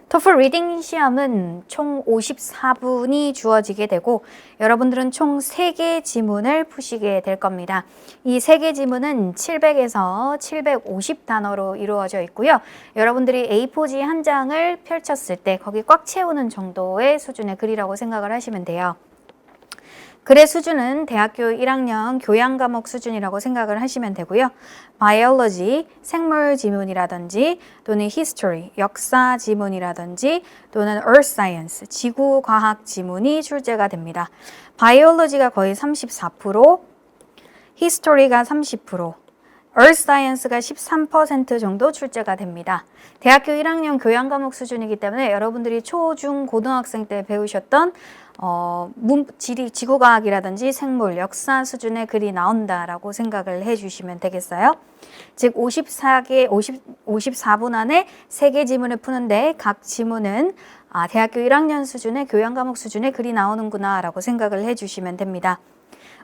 토플 리딩 시험은 총 54분이 주어지게 되고 여러분들은 총 3개 지문을 푸시게 될 겁니다. 이 3개 지문은 700에서 750단어로 이루어져 있고요. 여러분들이 A4지 한 장을 펼쳤을 때 거기 꽉 채우는 정도의 수준의 글이라고 생각을 하시면 돼요. 글의 수준은 대학교 1학년 교양 과목 수준이라고 생각을 하시면 되고요. biology, 생물 지문이라든지 또는 history, 역사 지문이라든지 또는 earth science, 지구 과학 지문이 출제가 됩니다. biology가 거의 34%, history가 30%, earth science가 13% 정도 출제가 됩니다. 대학교 1학년 교양 과목 수준이기 때문에 여러분들이 초, 중, 고등학생 때 배우셨던 지구과학이라든지 생물, 역사 수준의 글이 나온다라고 생각을 해주시면 되겠어요. 즉 54분 안에 3개 지문을 푸는데 각 지문은 대학교 1학년 수준의 교양 과목 수준의 글이 나오는구나 라고 생각을 해주시면 됩니다.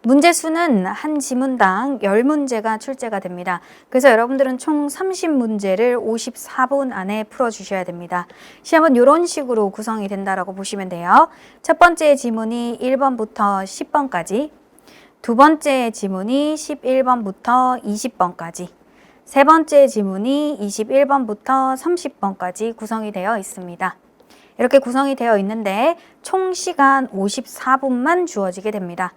문제 수는 한 지문당 10문제가 출제가 됩니다. 그래서 여러분들은 총 30문제를 54분 안에 풀어주셔야 됩니다. 시험은 이런 식으로 구성이 된다고 보시면 돼요. 첫 번째 지문이 1번부터 10번까지, 두 번째 지문이 11번부터 20번까지, 세 번째 지문이 21번부터 30번까지 구성이 되어 있습니다. 이렇게 구성이 되어 있는데 총 시간 54분만 주어지게 됩니다.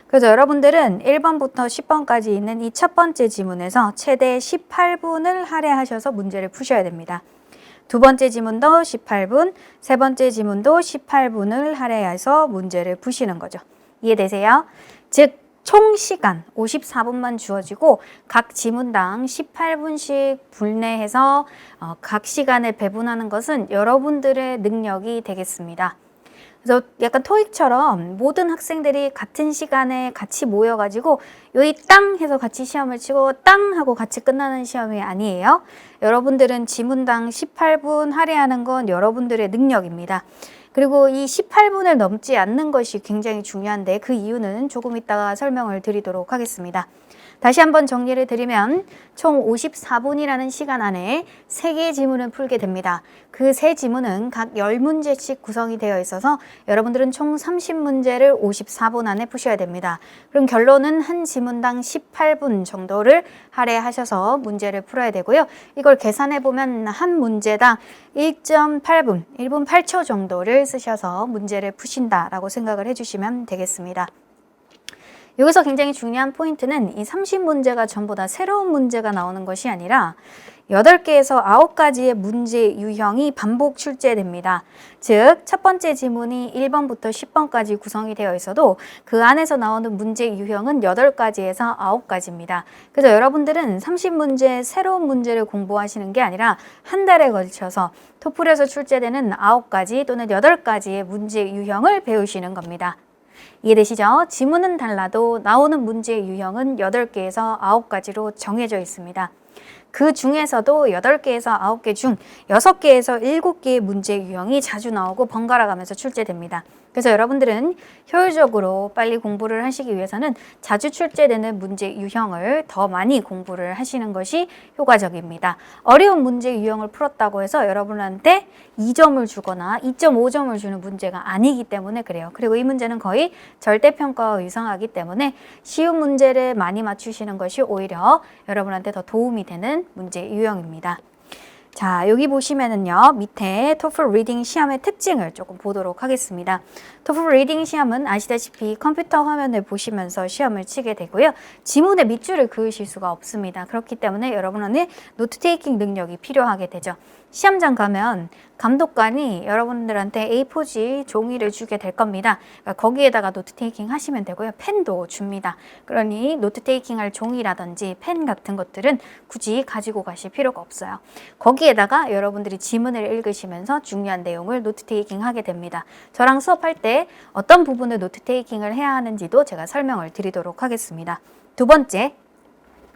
그래서 여러분들은 1번부터 10번까지 있는 이 첫 번째 지문에서 최대 18분을 할애하셔서 문제를 푸셔야 됩니다. 두 번째 지문도 18분, 세 번째 지문도 18분을 할애해서 문제를 푸시는 거죠. 이해되세요? 즉, 총 시간 54분만 주어지고 각 지문당 18분씩 분내해서 각 시간을 배분하는 것은 여러분들의 능력이 되겠습니다. 그래서 약간 토익처럼 모든 학생들이 같은 시간에 같이 모여가지고 여기 땅 해서 같이 시험을 치고 땅 하고 같이 끝나는 시험이 아니에요. 여러분들은 지문당 18분 할애하는 건 여러분들의 능력입니다. 그리고 이 18분을 넘지 않는 것이 굉장히 중요한데 그 이유는 조금 이따가 설명을 드리도록 하겠습니다. 다시 한번 정리를 드리면 총 54분이라는 시간 안에 3개의 지문을 풀게 됩니다. 그 3지문은 각 10문제씩 구성이 되어 있어서 여러분들은 총 30문제를 54분 안에 푸셔야 됩니다. 그럼 결론은 한 지문당 18분 정도를 할애하셔서 문제를 풀어야 되고요. 이걸 계산해 보면 한 문제당 1.8분, 1분 8초 정도를 쓰셔서 문제를 푸신다라고 생각을 해주시면 되겠습니다. 여기서 굉장히 중요한 포인트는 이 30문제가 전부 다 새로운 문제가 나오는 것이 아니라 8개에서 9가지의 문제 유형이 반복 출제됩니다. 즉, 첫 번째 지문이 1번부터 10번까지 구성이 되어 있어도 그 안에서 나오는 문제 유형은 8가지에서 9가지입니다. 그래서 여러분들은 30문제 새로운 문제를 공부하시는 게 아니라 한 달에 걸쳐서 토플에서 출제되는 9가지 또는 8가지의 문제 유형을 배우시는 겁니다. 이해되시죠? 지문은 달라도 나오는 문제 유형은 8개에서 9가지로 정해져 있습니다. 그 중에서도 8개에서 9개 중 6개에서 7개의 문제 유형이 자주 나오고 번갈아 가면서 출제됩니다. 그래서 여러분들은 효율적으로 빨리 공부를 하시기 위해서는 자주 출제되는 문제 유형을 더 많이 공부를 하시는 것이 효과적입니다. 어려운 문제 유형을 풀었다고 해서 여러분한테 2점을 주거나 2.5점을 주는 문제가 아니기 때문에 그래요. 그리고 이 문제는 거의 절대평가와 유사하기 때문에 쉬운 문제를 많이 맞추시는 것이 오히려 여러분한테 더 도움이 되는 문제 유형입니다. 자, 여기 보시면은요, 밑에 토플 리딩 시험의 특징을 조금 보도록 하겠습니다. 토플 리딩 시험은 아시다시피 컴퓨터 화면을 보시면서 시험을 치게 되고요. 지문의 밑줄을 그으실 수가 없습니다. 그렇기 때문에 여러분은 노트 테이킹 능력이 필요하게 되죠. 시험장 가면 감독관이 여러분들한테 A4지 종이를 주게 될 겁니다. 그러니까 거기에다가 노트 테이킹 하시면 되고요. 펜도 줍니다. 그러니 노트 테이킹 할 종이라든지 펜 같은 것들은 굳이 가지고 가실 필요가 없어요. 거기에다가 여러분들이 지문을 읽으시면서 중요한 내용을 노트 테이킹 하게 됩니다. 저랑 수업할 때 어떤 부분을 노트 테이킹을 해야 하는지도 제가 설명을 드리도록 하겠습니다. 두 번째,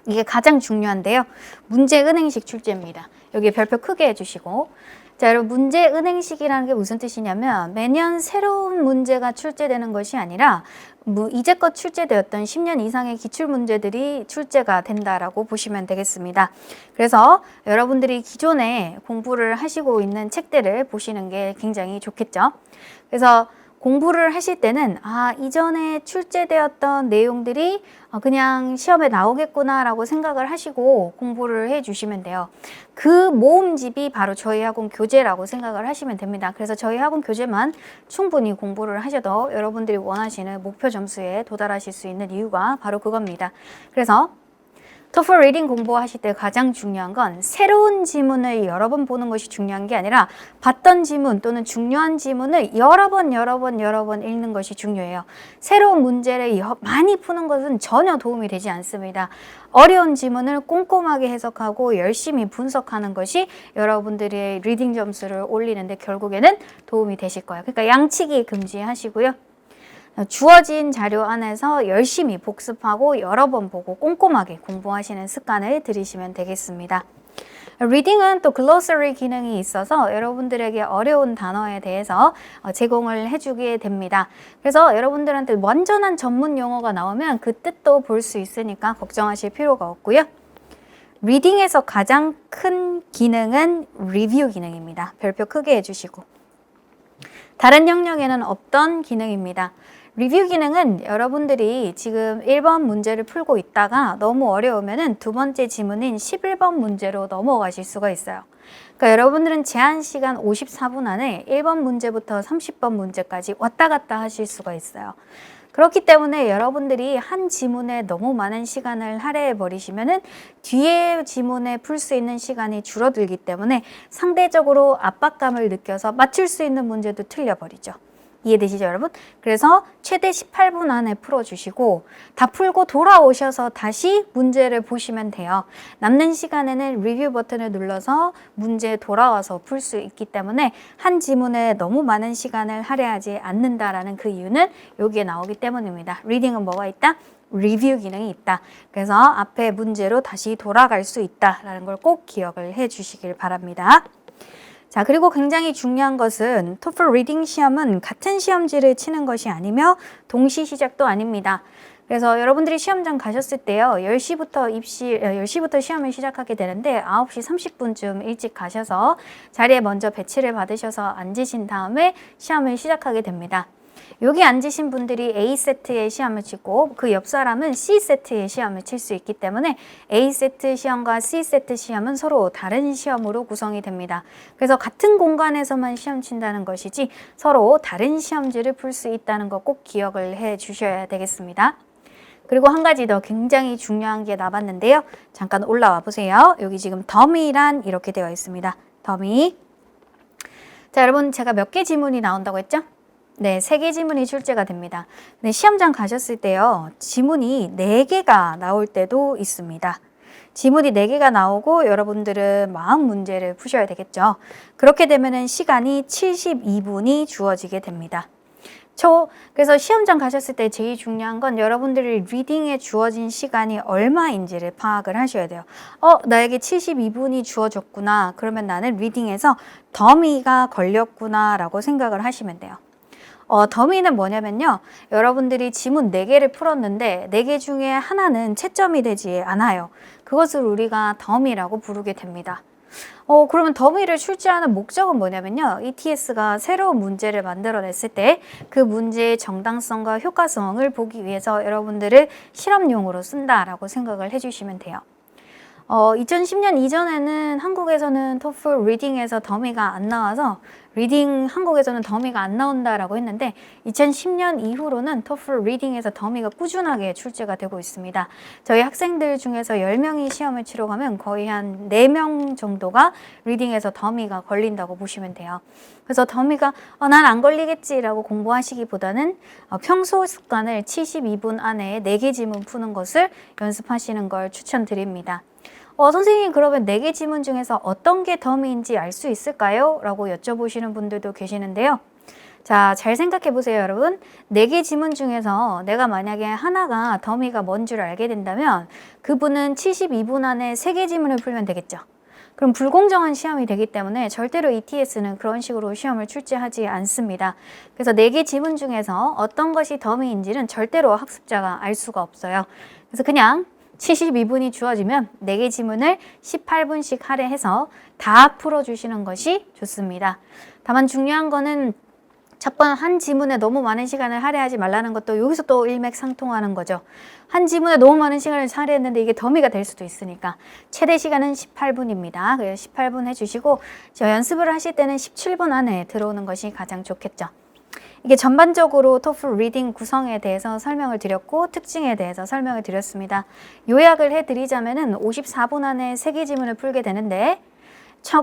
이게 가장 중요한데요. 문제 은행식 출제입니다. 여기 별표 크게 해주시고, 자, 여러분 문제 은행식이라는 게 무슨 뜻이냐면 매년 새로운 문제가 출제되는 것이 아니라 이제껏 출제되었던 10년 이상의 기출문제들이 출제가 된다라고 보시면 되겠습니다. 그래서 여러분들이 기존에 공부를 하시고 있는 책들을 보시는 게 굉장히 좋겠죠. 그래서 공부를 하실 때는 이전에 출제되었던 내용들이 그냥 시험에 나오겠구나라고 생각을 하시고 공부를 해주시면 돼요. 그 모음집이 바로 저희 학원 교재라고 생각을 하시면 됩니다. 그래서 저희 학원 교재만 충분히 공부를 하셔도 여러분들이 원하시는 목표 점수에 도달하실 수 있는 이유가 바로 그겁니다. 그래서 토플 리딩 공부하실 때 가장 중요한 건 새로운 지문을 여러 번 보는 것이 중요한 게 아니라 봤던 지문 또는 중요한 지문을 여러 번 읽는 것이 중요해요. 새로운 문제를 많이 푸는 것은 전혀 도움이 되지 않습니다. 어려운 지문을 꼼꼼하게 해석하고 열심히 분석하는 것이 여러분들의 리딩 점수를 올리는데 결국에는 도움이 되실 거예요. 그러니까 양치기 금지하시고요. 주어진 자료 안에서 열심히 복습하고 여러 번 보고 꼼꼼하게 공부하시는 습관을 들이시면 되겠습니다. 리딩은 또 글로서리 기능이 있어서 여러분들에게 어려운 단어에 대해서 제공을 해주게 됩니다. 그래서 여러분들한테 완전한 전문 용어가 나오면 그 뜻도 볼 수 있으니까 걱정하실 필요가 없고요. 리딩에서 가장 큰 기능은 리뷰 기능입니다. 별표 크게 해주시고. 다른 영역에는 없던 기능입니다. 리뷰 기능은 여러분들이 지금 1번 문제를 풀고 있다가 너무 어려우면은 두 번째 지문인 11번 문제로 넘어가실 수가 있어요. 그러니까 여러분들은 제한 시간 54분 안에 1번 문제부터 30번 문제까지 왔다 갔다 하실 수가 있어요. 그렇기 때문에 여러분들이 한 지문에 너무 많은 시간을 할애해 버리시면은 뒤에 지문에 풀 수 있는 시간이 줄어들기 때문에 상대적으로 압박감을 느껴서 맞출 수 있는 문제도 틀려버리죠. 이해되시죠, 여러분? 그래서 최대 18분 안에 풀어주시고 다 풀고 돌아오셔서 다시 문제를 보시면 돼요. 남는 시간에는 리뷰 버튼을 눌러서 문제에 돌아와서 풀 수 있기 때문에 한 지문에 너무 많은 시간을 할애하지 않는다라는 그 이유는 여기에 나오기 때문입니다. 리딩은 뭐가 있다? 리뷰 기능이 있다. 그래서 앞에 문제로 다시 돌아갈 수 있다라는 걸 꼭 기억을 해 주시길 바랍니다. 자, 그리고 굉장히 중요한 것은 토플 리딩 시험은 같은 시험지를 치는 것이 아니며 동시 시작도 아닙니다. 그래서 여러분들이 시험장 가셨을 때요, 10시부터 시험을 시작하게 되는데 9시 30분쯤 일찍 가셔서 자리에 먼저 배치를 받으셔서 앉으신 다음에 시험을 시작하게 됩니다. 여기 앉으신 분들이 A세트의 시험을 치고 그 옆 사람은 C세트의 시험을 칠 수 있기 때문에 A세트 시험과 C세트 시험은 서로 다른 시험으로 구성이 됩니다. 그래서 같은 공간에서만 시험 친다는 것이지 서로 다른 시험지를 풀 수 있다는 거 꼭 기억을 해 주셔야 되겠습니다. 그리고 한 가지 더 굉장히 중요한 게 남았는데요. 잠깐 올라와 보세요. 여기 지금 더미란 이렇게 되어 있습니다. 더미. 자, 여러분 제가 몇 개 지문이 나온다고 했죠? 네, 3개 지문이 출제가 됩니다. 근데 시험장 가셨을 때요, 지문이 4개가 나올 때도 있습니다. 지문이 4개가 나오고 여러분들은 마음 문제를 푸셔야 되겠죠. 그렇게 되면은 시간이 72분이 주어지게 됩니다. 그래서 시험장 가셨을 때 제일 중요한 건 여러분들이 리딩에 주어진 시간이 얼마인지를 파악을 하셔야 돼요. 나에게 72분이 주어졌구나. 그러면 나는 리딩에서 더미가 걸렸구나 라고 생각을 하시면 돼요. 더미는 뭐냐면요. 여러분들이 지문 4개를 풀었는데 4개 중에 하나는 채점이 되지 않아요. 그것을 우리가 더미라고 부르게 됩니다. 그러면 더미를 출제하는 목적은 뭐냐면요. ETS가 새로운 문제를 만들어냈을 때 그 문제의 정당성과 효과성을 보기 위해서 여러분들을 실험용으로 쓴다라고 생각을 해주시면 돼요. 2010년 이전에는 한국에서는 토플 리딩에서 더미가 안 나와서 한국에서는 더미가 안 나온다라고 했는데 2010년 이후로는 토플 리딩에서 더미가 꾸준하게 출제가 되고 있습니다. 저희 학생들 중에서 10명이 시험을 치러 가면 거의 한 4명 정도가 리딩에서 더미가 걸린다고 보시면 돼요. 그래서 더미가 난 안 걸리겠지라고 공부하시기보다는 평소 습관을 72분 안에 4개 지문 푸는 것을 연습하시는 걸 추천드립니다. 선생님 그러면 4개 지문 중에서 어떤 게 더미인지 알 수 있을까요? 라고 여쭤보시는 분들도 계시는데요. 자, 잘 생각해 보세요, 여러분. 4개 지문 중에서 내가 만약에 하나가 더미가 뭔 줄 알게 된다면 그분은 72분 안에 3개 지문을 풀면 되겠죠. 그럼 불공정한 시험이 되기 때문에 절대로 ETS는 그런 식으로 시험을 출제하지 않습니다. 그래서 4개 지문 중에서 어떤 것이 더미인지는 절대로 학습자가 알 수가 없어요. 그래서 그냥 72분이 주어지면 4개 지문을 18분씩 할애해서 다 풀어주시는 것이 좋습니다. 다만 중요한 거는 첫 번 한 지문에 너무 많은 시간을 할애하지 말라는 것도 여기서 또 일맥상통하는 거죠. 한 지문에 너무 많은 시간을 할애했는데 이게 더미가 될 수도 있으니까 최대 시간은 18분입니다. 그래서 18분 해주시고 연습을 하실 때는 17분 안에 들어오는 것이 가장 좋겠죠. 이게 전반적으로 토플 리딩 구성에 대해서 설명을 드렸고 특징에 대해서 설명을 드렸습니다. 요약을 해드리자면은 54분 안에 3개 지문을 풀게 되는데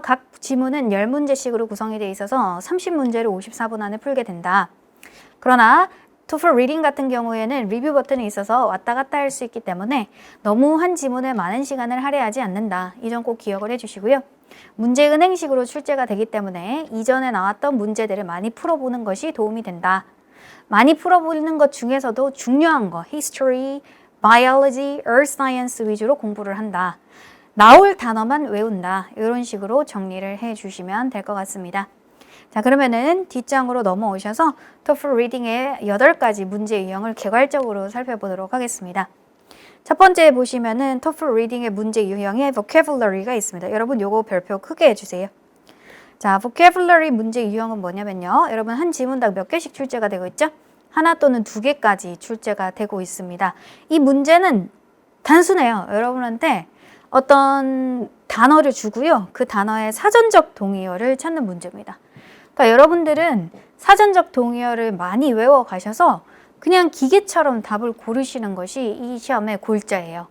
각 지문은 10문제씩으로 구성이 되어 있어서 30문제를 54분 안에 풀게 된다. 그러나 토플 리딩 같은 경우에는 리뷰 버튼이 있어서 왔다 갔다 할 수 있기 때문에 너무 한 지문에 많은 시간을 할애하지 않는다. 이 점 꼭 기억을 해주시고요. 문제 은행식으로 출제가 되기 때문에 이전에 나왔던 문제들을 많이 풀어보는 것이 도움이 된다. 많이 풀어보는 것 중에서도 중요한 거, history, biology, earth science 위주로 공부를 한다. 나올 단어만 외운다. 이런 식으로 정리를 해주시면 될 것 같습니다. 자, 그러면은 뒷장으로 넘어오셔서 토플 리딩의 8가지 문제 유형을 개괄적으로 살펴보도록 하겠습니다. 첫 번째 보시면은 토플 리딩의 문제 유형에 vocabulary가 있습니다. 여러분 요거 별표 크게 해주세요. 자, vocabulary 문제 유형은 뭐냐면요. 여러분 한 지문당 몇 개씩 출제가 되고 있죠? 하나 또는 2개까지 출제가 되고 있습니다. 이 문제는 단순해요. 여러분한테 어떤 단어를 주고요. 그 단어의 사전적 동의어를 찾는 문제입니다. 그러니까 여러분들은 사전적 동의어를 많이 외워 가셔서 그냥 기계처럼 답을 고르시는 것이 이 시험의 골자예요.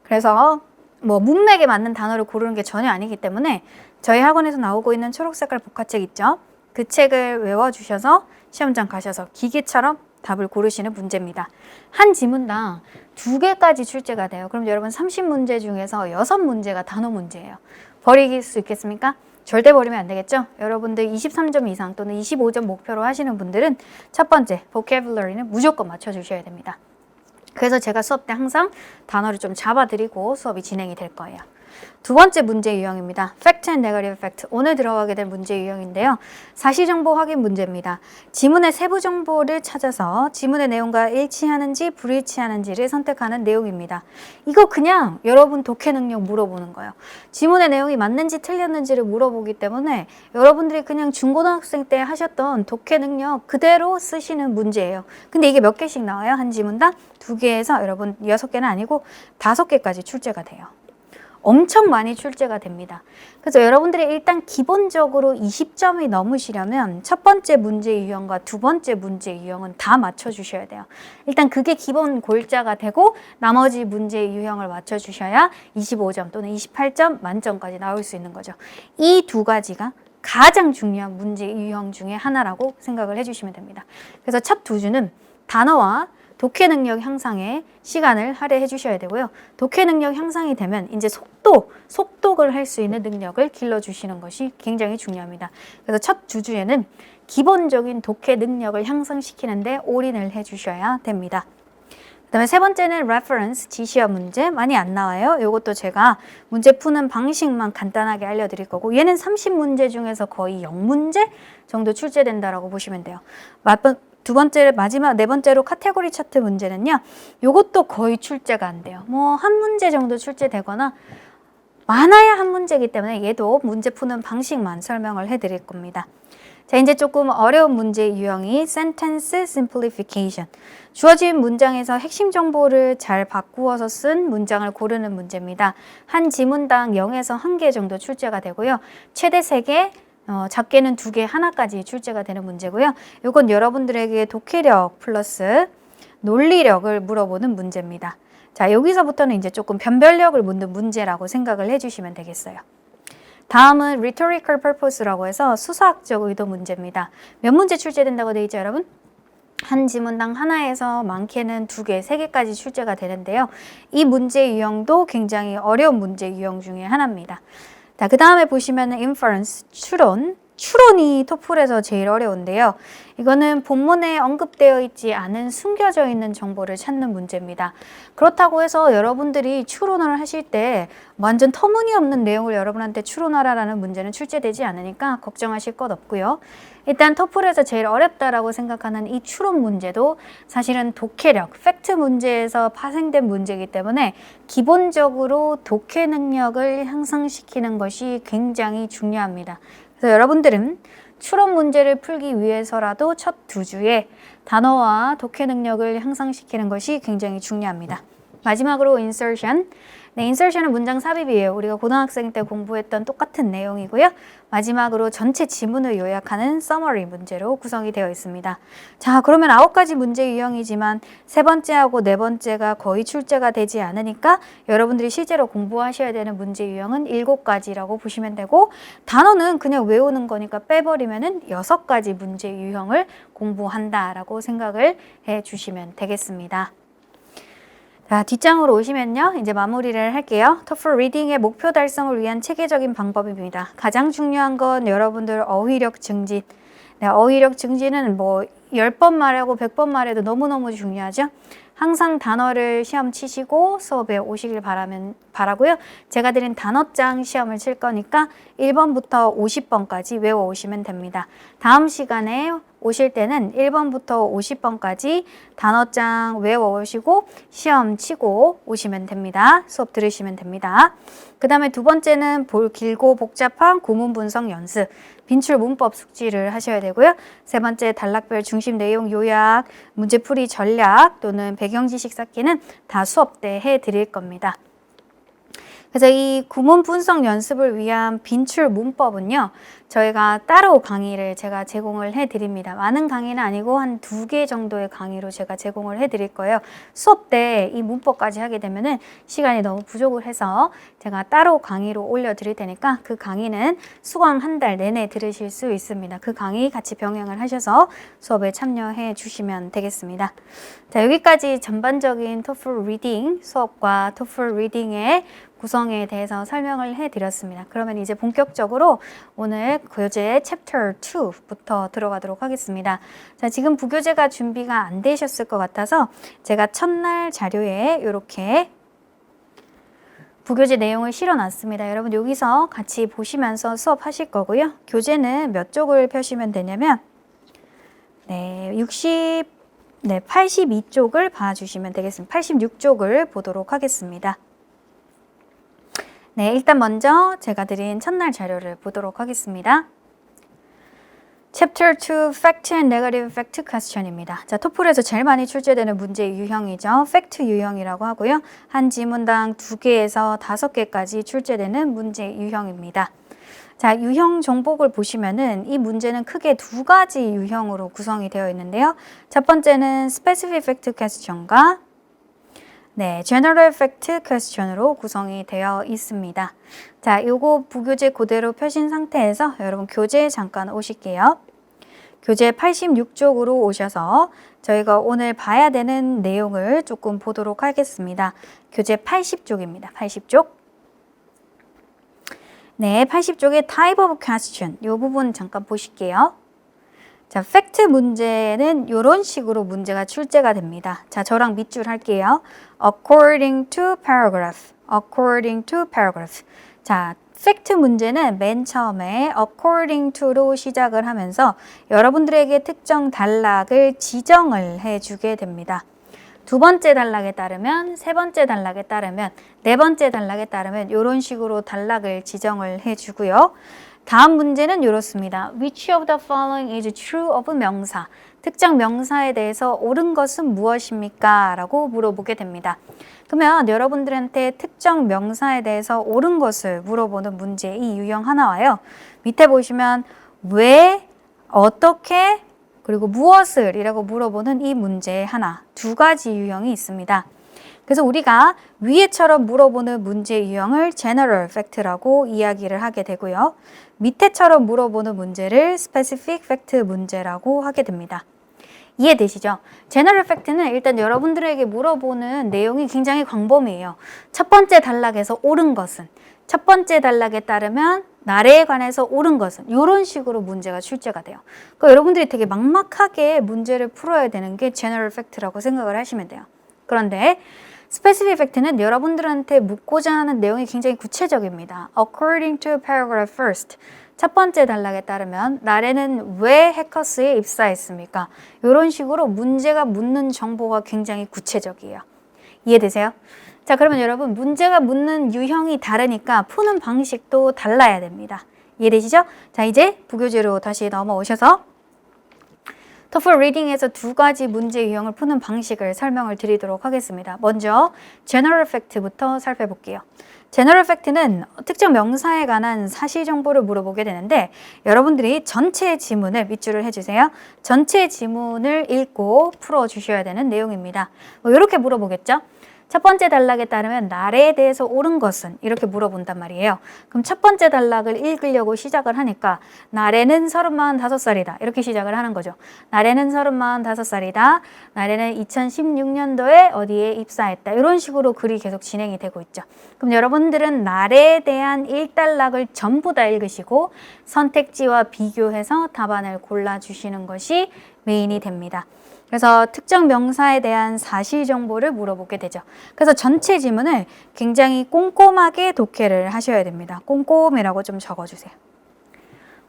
그래서 뭐 문맥에 맞는 단어를 고르는 게 전혀 아니기 때문에 저희 학원에서 나오고 있는 초록색깔 복화책 있죠? 그 책을 외워주셔서 시험장 가셔서 기계처럼 답을 고르시는 문제입니다. 한 지문당 2개까지 출제가 돼요. 그럼 여러분 30문제 중에서 6문제가 단어 문제예요. 버릴 수 있겠습니까? 절대 버리면 안 되겠죠? 여러분들 23점 이상 또는 25점 목표로 하시는 분들은 첫 번째 vocabulary는 무조건 맞춰주셔야 됩니다. 그래서 제가 수업 때 항상 단어를 좀 잡아드리고 수업이 진행이 될 거예요. 두 번째 문제 유형입니다. Fact and Negative Fact. 오늘 들어가게 될 문제 유형인데요. 사실정보 확인 문제입니다. 지문의 세부 정보를 찾아서 지문의 내용과 일치하는지 불일치하는지를 선택하는 내용입니다. 이거 그냥 여러분 독해 능력 물어보는 거예요. 지문의 내용이 맞는지 틀렸는지를 물어보기 때문에 여러분들이 그냥 중고등학생 때 하셨던 독해 능력 그대로 쓰시는 문제예요. 근데 이게 몇 개씩 나와요? 한 지문당 2개에서 여러분 6개는 아니고 5개까지 출제가 돼요. 엄청 많이 출제가 됩니다. 그래서 여러분들이 일단 기본적으로 20점이 넘으시려면 첫 번째 문제 유형과 두 번째 문제 유형은 다 맞춰주셔야 돼요. 일단 그게 기본 골자가 되고 나머지 문제 유형을 맞춰주셔야 25점 또는 28점 만점까지 나올 수 있는 거죠. 이 2가지가 가장 중요한 문제 유형 중에 하나라고 생각을 해주시면 됩니다. 그래서 첫 2주는 단어와 독해 능력 향상에 시간을 할애해 주셔야 되고요. 독해 능력 향상이 되면 이제 속독을 할 수 있는 능력을 길러주시는 것이 굉장히 중요합니다. 그래서 첫 2주에는 기본적인 독해 능력을 향상시키는데 올인을 해 주셔야 됩니다. 그 다음에 세 번째는 reference, 지시어 문제. 많이 안 나와요. 이것도 제가 문제 푸는 방식만 간단하게 알려드릴 거고 얘는 30문제 중에서 거의 0문제 정도 출제된다라고 보시면 돼요. 두 번째, 마지막 네 번째로 카테고리 차트 문제는요. 요것도 거의 출제가 안 돼요. 뭐 한 문제 정도 출제되거나 많아야 한 문제이기 때문에 얘도 문제 푸는 방식만 설명을 해드릴 겁니다. 자, 이제 조금 어려운 문제 유형이 sentence simplification. 주어진 문장에서 핵심 정보를 잘 바꾸어서 쓴 문장을 고르는 문제입니다. 한 지문당 0에서 1개 정도 출제가 되고요. 최대 3개, 작게는 2개, 하나까지 출제가 되는 문제고요. 이건 여러분들에게 독해력 플러스 논리력을 물어보는 문제입니다. 자, 여기서부터는 이제 조금 변별력을 묻는 문제라고 생각을 해주시면 되겠어요. 다음은 rhetorical purpose라고 해서 수사학적 의도 문제입니다. 몇 문제 출제된다고 되어 있죠, 여러분? 한 지문당 하나에서 많게는 2개, 3개까지 출제가 되는데요. 이 문제 유형도 굉장히 어려운 문제 유형 중에 하나입니다. 자, 그 다음에 보시면은 inference, 추론, 추론이 토플에서 제일 어려운데요. 이거는 본문에 언급되어 있지 않은 숨겨져 있는 정보를 찾는 문제입니다. 그렇다고 해서 여러분들이 추론을 하실 때 완전 터무니없는 내용을 여러분한테 추론하라라는 문제는 출제되지 않으니까 걱정하실 것 없고요. 일단 토플에서 제일 어렵다라고 생각하는 이 추론 문제도 사실은 독해력, 팩트 문제에서 파생된 문제이기 때문에 기본적으로 독해 능력을 향상시키는 것이 굉장히 중요합니다. 그래서 여러분들은 추론 문제를 풀기 위해서라도 첫 두 주에 단어와 독해 능력을 향상시키는 것이 굉장히 중요합니다. 마지막으로 insertion. 네, insertion은 문장 삽입이에요. 우리가 고등학생 때 공부했던 똑같은 내용이고요. 마지막으로 전체 지문을 요약하는 summary 문제로 구성이 되어 있습니다. 자, 그러면 9가지 문제 유형이지만 세 번째하고 네 번째가 거의 출제가 되지 않으니까 여러분들이 실제로 공부하셔야 되는 문제 유형은 7가지라고 보시면 되고, 단어는 그냥 외우는 거니까 빼버리면은 6가지 문제 유형을 공부한다라고 생각을 해 주시면 되겠습니다. 자, 뒷장으로 오시면요. 이제 마무리를 할게요. 토플 리딩의 목표 달성을 위한 체계적인 방법입니다. 가장 중요한 건 여러분들 어휘력 증진. 네, 어휘력 증진은 뭐 10번 말하고 100번 말해도 너무너무 중요하죠. 항상 단어를 시험 치시고 수업에 오시길 바라고요. 제가 드린 단어장 시험을 칠 거니까 1번부터 50번까지 외워 오시면 됩니다. 다음 시간에 오실 때는 1번부터 50번까지 단어장 외워 오시고 시험 치고 오시면 됩니다. 수업 들으시면 됩니다. 그 다음에 두 번째는 길고 복잡한 구문 분석 연습, 빈출 문법 숙지를 하셔야 되고요. 세 번째 단락별 중심 내용 요약, 문제풀이 전략 또는 배경 지식 쌓기는 다 수업 때 해드릴 겁니다. 그래서 이 구문 분석 연습을 위한 빈출 문법은요, 저희가 따로 강의를 제가 제공을 해드립니다. 많은 강의는 아니고 한 2개 정도의 강의로 제가 제공을 해드릴 거예요. 수업 때 이 문법까지 하게 되면은 시간이 너무 부족을 해서 제가 따로 강의로 올려드릴 테니까 그 강의는 수강 한 달 내내 들으실 수 있습니다. 그 강의 같이 병행을 하셔서 수업에 참여해 주시면 되겠습니다. 자, 여기까지 전반적인 토플 리딩 수업과 토플 리딩의 구성에 대해서 설명을 해드렸습니다. 그러면 이제 본격적으로 오늘 교재 챕터 2부터 들어가도록 하겠습니다. 자, 지금 부교재가 준비가 안 되셨을 것 같아서 제가 첫날 자료에 이렇게 부교재 내용을 실어놨습니다. 여러분 여기서 같이 보시면서 수업하실 거고요. 교재는 몇 쪽을 펴시면 되냐면 82쪽을 봐주시면 되겠습니다. 86쪽을 보도록 하겠습니다. 네, 일단 먼저 제가 드린 첫날 자료를 보도록 하겠습니다. Chapter 2, Fact and Negative Fact Question입니다. 자, 토플에서 제일 많이 출제되는 문제 유형이죠. 팩트 유형이라고 하고요. 한 지문당 2개에서 5개까지 출제되는 문제 유형입니다. 자, 유형 정복을 보시면은 이 문제는 크게 2가지 유형으로 구성이 되어 있는데요. 첫 번째는 Specific Fact Question과 General Fact Question으로 구성이 되어 있습니다. 자, 요거 부교재 그대로 펴신 상태에서 여러분 교재에 잠깐 오실게요. 교재 86쪽으로 오셔서 저희가 오늘 봐야 되는 내용을 조금 보도록 하겠습니다. 교재 80쪽입니다. 80쪽. 네, 80쪽의 Type of Question. 이 부분 잠깐 보실게요. 자, 팩트 문제는 이런 식으로 문제가 출제가 됩니다. 자, 저랑 밑줄 할게요. According to paragraph. According to paragraph. 자, 팩트 문제는 맨 처음에 according to로 시작을 하면서 여러분들에게 특정 단락을 지정을 해주게 됩니다. 두 번째 단락에 따르면, 세 번째 단락에 따르면, 네 번째 단락에 따르면 이런 식으로 단락을 지정을 해주고요. 다음 문제는 이렇습니다. Which of the following is true of 명사? 특정 명사에 대해서 옳은 것은 무엇입니까? 라고 물어보게 됩니다. 그러면 여러분들한테 특정 명사에 대해서 옳은 것을 물어보는 문제 이 유형 하나 와요. 밑에 보시면 왜, 어떻게, 그리고 무엇을 이라고 물어보는 이 문제 하나, 2가지 유형이 있습니다. 그래서 우리가 위에처럼 물어보는 문제 유형을 General Fact라고 이야기를 하게 되고요. 밑에처럼 물어보는 문제를 Specific Fact 문제라고 하게 됩니다. 이해되시죠? General Fact는 일단 여러분들에게 물어보는 내용이 굉장히 광범위해요. 첫 번째 단락에서 옳은 것은, 첫 번째 단락에 따르면 나래에 관해서 옳은 것은 이런 식으로 문제가 출제가 돼요. 그러니까 여러분들이 되게 막막하게 문제를 풀어야 되는 게 general fact라고 생각을 하시면 돼요. 그런데 specific fact는 여러분들한테 묻고자 하는 내용이 굉장히 구체적입니다. According to paragraph first. 첫 번째 단락에 따르면 나래는 왜 해커스에 입사했습니까? 이런 식으로 문제가 묻는 정보가 굉장히 구체적이에요. 이해되세요? 자, 그러면 여러분 문제가 묻는 유형이 다르니까 푸는 방식도 달라야 됩니다. 이해되시죠? 자, 이제 부교재로 다시 넘어오셔서 TOEFL 리딩에서 두 가지 문제 유형을 푸는 방식을 설명을 드리도록 하겠습니다. 먼저 General Fact부터 살펴볼게요. General Fact는 특정 명사에 관한 사실 정보를 물어보게 되는데 여러분들이 전체 지문을 밑줄을 해주세요. 전체 지문을 읽고 풀어주셔야 되는 내용입니다. 이렇게 물어보겠죠? 첫 번째 단락에 따르면 나래에 대해서 옳은 것은 이렇게 물어본단 말이에요. 그럼 첫 번째 단락을 읽으려고 시작을 하니까 나래는 35살이다 이렇게 시작을 하는 거죠. 나래는 35살이다. 나래는 2016년도에 어디에 입사했다. 이런 식으로 글이 계속 진행이 되고 있죠. 그럼 여러분들은 나래에 대한 1단락을 전부 다 읽으시고 선택지와 비교해서 답안을 골라주시는 것이 메인이 됩니다. 그래서 특정 명사에 대한 사실 정보를 물어보게 되죠. 그래서 전체 지문을 굉장히 꼼꼼하게 독해를 하셔야 됩니다. 꼼꼼이라고 좀 적어주세요.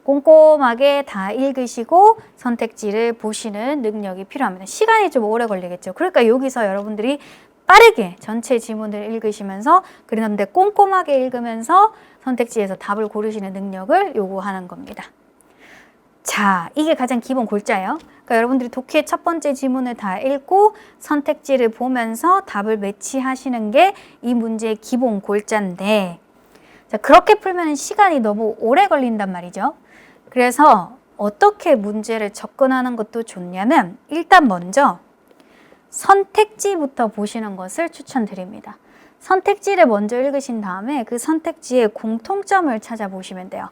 꼼꼼하게 다 읽으시고 선택지를 보시는 능력이 필요합니다. 시간이 좀 오래 걸리겠죠. 그러니까 여기서 여러분들이 빠르게 전체 지문을 읽으시면서 그런데 꼼꼼하게 읽으면서 선택지에서 답을 고르시는 능력을 요구하는 겁니다. 자, 이게 가장 기본 골자예요. 그러니까 여러분들이 독해 첫 번째 지문을 다 읽고 선택지를 보면서 답을 매치하시는 게 이 문제의 기본 골자인데 자, 그렇게 풀면 시간이 너무 오래 걸린단 말이죠. 그래서 어떻게 문제를 접근하는 것도 좋냐면 일단 먼저 선택지부터 보시는 것을 추천드립니다. 선택지를 먼저 읽으신 다음에 그 선택지의 공통점을 찾아보시면 돼요.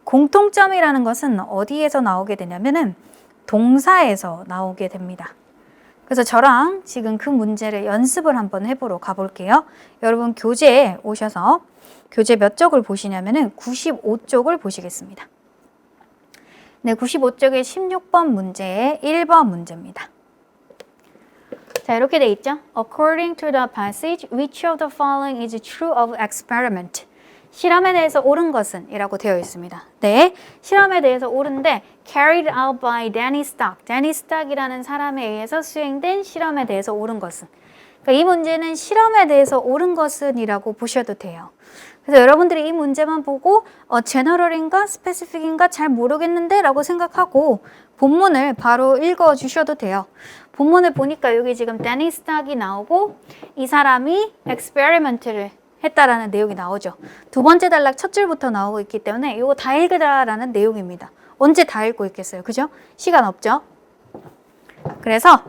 공통점이라는 것은 어디에서 나오게 되냐면은 동사에서 나오게 됩니다. 그래서 저랑 지금 그 문제를 연습을 한번 해보러 가볼게요. 여러분 교재에 오셔서 교재 몇 쪽을 보시냐면은 95쪽을 보시겠습니다. 네, 95쪽의 16번 문제의 1번 문제입니다. 자, 이렇게 돼 있죠? According to the passage, which of the following is true of experiment? 실험에 대해서 옳은 것은 이라고 되어 있습니다. 네, 실험에 대해서 옳은데 carried out by Danny Stock. Danny Stock이라는 사람에 의해서 수행된 실험에 대해서 옳은 것은. 그러니까 이 문제는 실험에 대해서 옳은 것은 이라고 보셔도 돼요. 그래서 여러분들이 이 문제만 보고 제너럴인가 스페시픽인가 잘 모르겠는데 라고 생각하고 본문을 바로 읽어 주셔도 돼요. 본문을 보니까 여기 지금 Danny Stock이 나오고 이 사람이 experiment를 했다라는 내용이 나오죠. 두 번째 단락 첫 줄부터 나오고 있기 때문에 이거 다 읽으라라는 내용입니다. 언제 다 읽고 있겠어요? 그죠? 시간 없죠? 그래서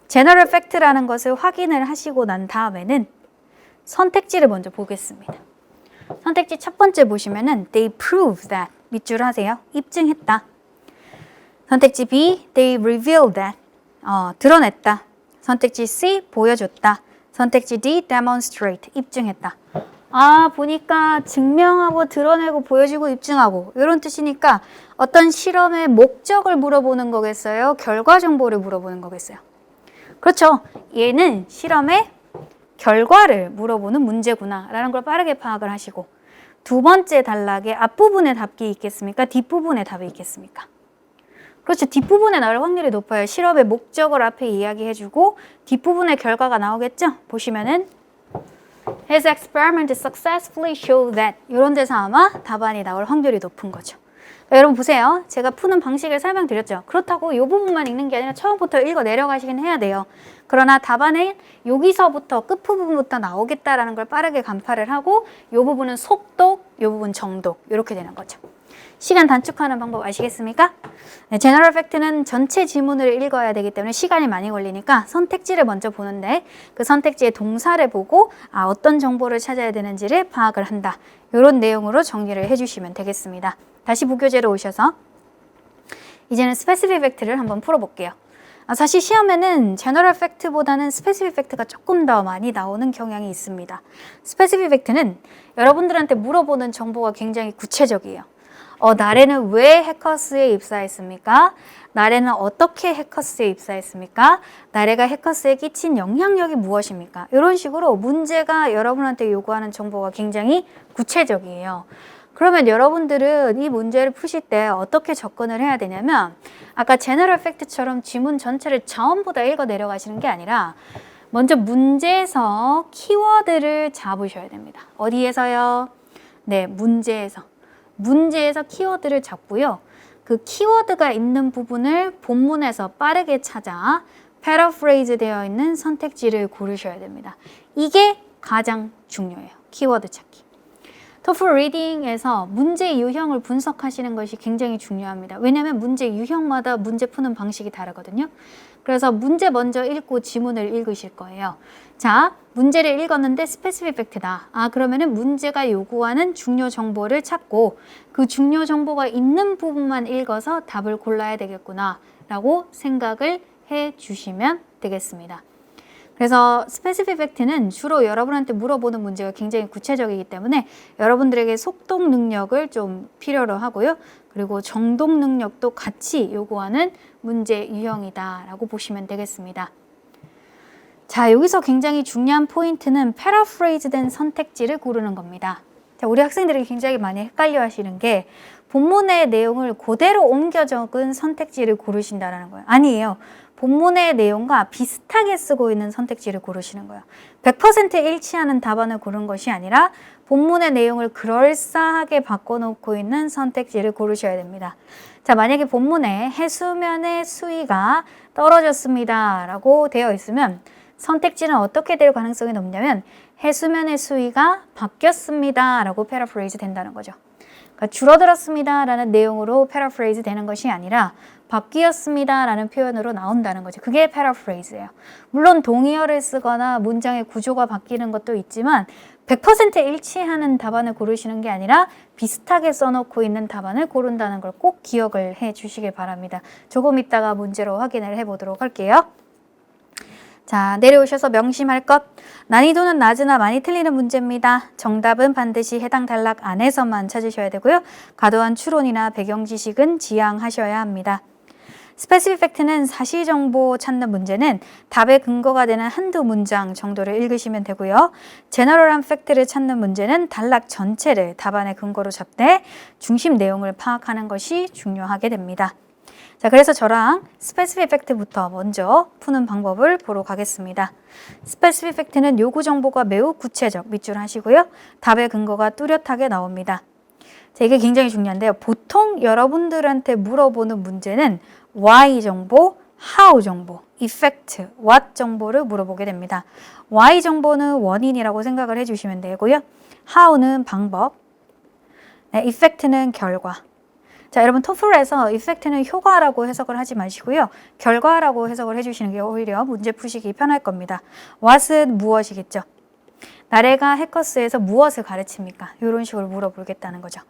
General Fact라는 것을 확인을 하시고 난 다음에는 선택지를 먼저 보겠습니다. 선택지 첫 번째 보시면은 They prove that 밑줄 하세요. 입증했다. 선택지 B They reveal that 드러냈다. 선택지 C 보여줬다. 선택지 D, demonstrate, 입증했다. 아, 보니까 증명하고 드러내고 보여주고 입증하고 이런 뜻이니까 어떤 실험의 목적을 물어보는 거겠어요? 결과 정보를 물어보는 거겠어요? 그렇죠. 얘는 실험의 결과를 물어보는 문제구나 라는 걸 빠르게 파악을 하시고 두 번째 단락에 앞부분에 답이 있겠습니까? 뒷부분에 답이 있겠습니까? 그렇죠. 뒷부분에 나올 확률이 높아요. 실험의 목적을 앞에 이야기해주고 뒷부분에 결과가 나오겠죠? 보시면은 His experiment successfully showed that 이런 데서 아마 답안이 나올 확률이 높은 거죠. 여러분 보세요. 제가 푸는 방식을 설명드렸죠. 그렇다고 이 부분만 읽는 게 아니라 처음부터 읽어 내려가시긴 해야 돼요. 그러나 답안은 여기서부터 끝부분부터 나오겠다라는 걸 빠르게 간파를 하고 이 부분은 속독, 이 부분 정독 이렇게 되는 거죠. 시간 단축하는 방법 아시겠습니까? 네, 제너럴 팩트는 전체 지문을 읽어야 되기 때문에 시간이 많이 걸리니까 선택지를 먼저 보는데 그 선택지의 동사를 보고 어떤 정보를 찾아야 되는지를 파악을 한다. 이런 내용으로 정리를 해주시면 되겠습니다. 다시 부교재로 오셔서 이제는 스페시픽 팩트를 한번 풀어볼게요. 사실 시험에는 제너럴 팩트보다는 스페시픽 팩트가 조금 더 많이 나오는 경향이 있습니다. 스페시픽 팩트는 여러분들한테 물어보는 정보가 굉장히 구체적이에요. 나래는 왜 해커스에 입사했습니까? 나래는 어떻게 해커스에 입사했습니까? 나래가 해커스에 끼친 영향력이 무엇입니까? 이런 식으로 문제가 여러분한테 요구하는 정보가 굉장히 구체적이에요. 그러면 여러분들은 이 문제를 푸실 때 어떻게 접근을 해야 되냐면 아까 제너럴 팩트처럼 지문 전체를 전부 다 읽어 내려가시는 게 아니라 먼저 문제에서 키워드를 잡으셔야 됩니다. 어디에서요? 네, 문제에서 키워드를 잡고요. 그 키워드가 있는 부분을 본문에서 빠르게 찾아 패러프레이즈 되어 있는 선택지를 고르셔야 됩니다. 이게 가장 중요해요. 키워드 찾기. 토플 리딩에서 문제 유형을 분석하시는 것이 굉장히 중요합니다. 왜냐하면 문제 유형마다 문제 푸는 방식이 다르거든요. 그래서 문제 먼저 읽고 지문을 읽으실 거예요. 자, 문제를 읽었는데 스페시픽 팩트다. 그러면은 문제가 요구하는 중요 정보를 찾고 그 중요 정보가 있는 부분만 읽어서 답을 골라야 되겠구나 라고 생각을 해 주시면 되겠습니다. 그래서 스페시픽 팩트는 주로 여러분한테 물어보는 문제가 굉장히 구체적이기 때문에 여러분들에게 속독 능력을 좀 필요로 하고요. 그리고 정독 능력도 같이 요구하는 문제 유형이다라고 보시면 되겠습니다. 자, 여기서 굉장히 중요한 포인트는 패러프레이즈 된 선택지를 고르는 겁니다. 자, 우리 학생들이 굉장히 많이 헷갈려 하시는 게 본문의 내용을 그대로 옮겨 적은 선택지를 고르신다는 거예요. 아니에요. 본문의 내용과 비슷하게 쓰고 있는 선택지를 고르시는 거예요. 100% 일치하는 답안을 고른 것이 아니라 본문의 내용을 그럴싸하게 바꿔놓고 있는 선택지를 고르셔야 됩니다. 자, 만약에 본문에 해수면의 수위가 떨어졌습니다 라고 되어 있으면 선택지는 어떻게 될 가능성이 높냐면 해수면의 수위가 바뀌었습니다 라고 패러프레이즈 된다는 거죠. 그러니까 줄어들었습니다 라는 내용으로 패러프레이즈 되는 것이 아니라 바뀌었습니다 라는 표현으로 나온다는 거죠. 그게 패러프레이즈예요. 물론 동의어를 쓰거나 문장의 구조가 바뀌는 것도 있지만 100% 일치하는 답안을 고르시는 게 아니라 비슷하게 써놓고 있는 답안을 고른다는 걸 꼭 기억을 해 주시길 바랍니다. 조금 이따가 문제로 확인을 해보도록 할게요. 자, 내려오셔서 명심할 것. 난이도는 낮으나 많이 틀리는 문제입니다. 정답은 반드시 해당 단락 안에서만 찾으셔야 되고요. 과도한 추론이나 배경 지식은 지양하셔야 합니다. 스페시픽 팩트는 사실 정보 찾는 문제는 답의 근거가 되는 한두 문장 정도를 읽으시면 되고요. 제너럴한 팩트를 찾는 문제는 단락 전체를 답안의 근거로 잡되 중심 내용을 파악하는 것이 중요하게 됩니다. 자, 그래서 저랑 스페시픽 팩트부터 먼저 푸는 방법을 보러 가겠습니다. 스페시픽 팩트는 요구 정보가 매우 구체적, 밑줄 하시고요. 답의 근거가 뚜렷하게 나옵니다. 자, 이게 굉장히 중요한데요. 보통 여러분들한테 물어보는 문제는 why 정보, how 정보, effect, what 정보를 물어보게 됩니다. why 정보는 원인이라고 생각을 해주시면 되고요. how는 방법, 네, effect는 결과. 자, 여러분 토플에서 effect는 효과라고 해석을 하지 마시고요. 결과라고 해석을 해주시는 게 오히려 문제 푸시기 편할 겁니다. what은 무엇이겠죠? 나래가 해커스에서 무엇을 가르칩니까? 이런 식으로 물어보겠다는 거죠.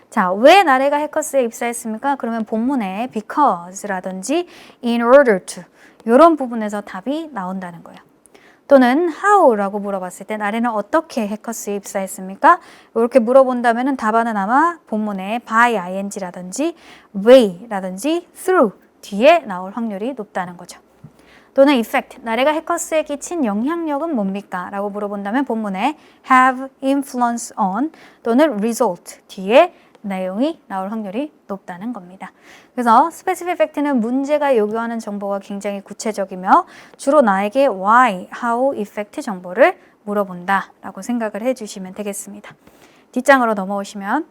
자, 왜 나래가 해커스에 입사했습니까? 그러면 본문에 because라든지 in order to 이런 부분에서 답이 나온다는 거예요. 또는 how라고 물어봤을 때 나래는 어떻게 해커스에 입사했습니까? 이렇게 물어본다면 답안은 아마 본문에 by ing라든지 way라든지 through 뒤에 나올 확률이 높다는 거죠. 또는 effect, 나래가 해커스에 끼친 영향력은 뭡니까? 라고 물어본다면 본문에 have influence on 또는 result 뒤에 내용이 나올 확률이 높다는 겁니다. 그래서 specific fact는 문제가 요구하는 정보가 굉장히 구체적이며 주로 나에게 why, how, effect 정보를 물어본다 라고 생각을 해주시면 되겠습니다. 뒷장으로 넘어오시면